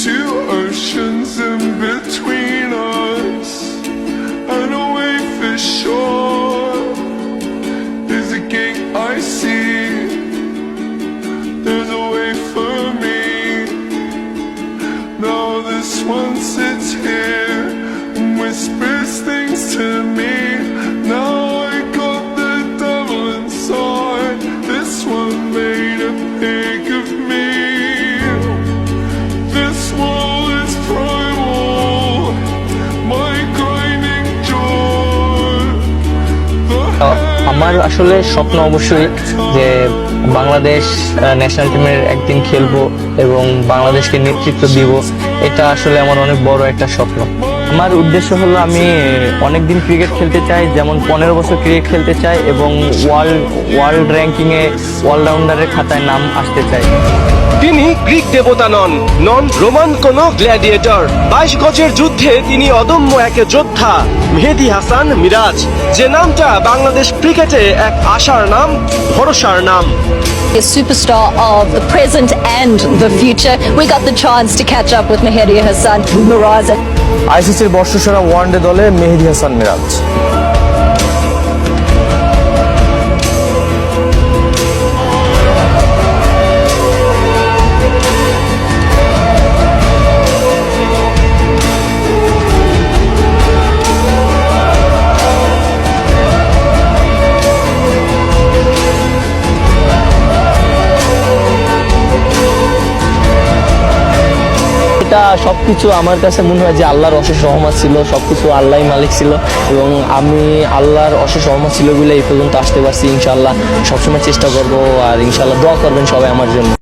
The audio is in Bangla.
Two oceans in between us, and away for shore. There's a gate I see, there's a way for me. Now this one sits here and whispers things to me. Now I got the devil inside. This one made a pig of me. This wall is primal, my grinding jaw. আমার আসলে স্বপ্ন অবশ্যই যে বাংলাদেশ ন্যাশনাল টিমের একদিন খেলবো এবং বাংলাদেশকে নেতৃত্ব দিব। এটা আসলে আমার অনেক বড় একটা স্বপ্ন। আমার উদ্দেশ্য হলো আমি অনেকদিন ক্রিকেট খেলতে চাই, যেমন 15 বছর ক্রিকেট খেলতে চাই এবং ওয়ার্ল্ড র্যাঙ্কিংয়ে অলরাউন্ডারের খাতায় নাম আসতে চাই। তিনি গ্রিক দেবতা নন রোমান কোন গ্ল্যাডিয়েটর। 22 গজের যুদ্ধে তিনি অদম্য এক যোদ্ধা মেহেদী হাসান মিরাজ, যে নামটা বাংলাদেশ ক্রিকেটে এক আশার নাম, ভরসার নাম। A superstar of the present and the future. We got the chance to catch up with Mehdi Hassan Miraz. আইসিসির বর্ষসেরা ওয়ানডে দলে মেহেদী হাসান মিরাজ। এটা সবকিছু আমার কাছে মনে হয় যে আল্লাহর অশেষ রহমত ছিল, সবকিছু আল্লাহই মালিক ছিল এবং আমি আল্লাহর অশেষ রহমত ছিল বলে এই পর্যন্ত আসতে পারছি। ইনশাআল্লাহ সবসময় চেষ্টা করবো, আর ইনশাআল্লাহ দোয়া করবেন সবাই আমার জন্য।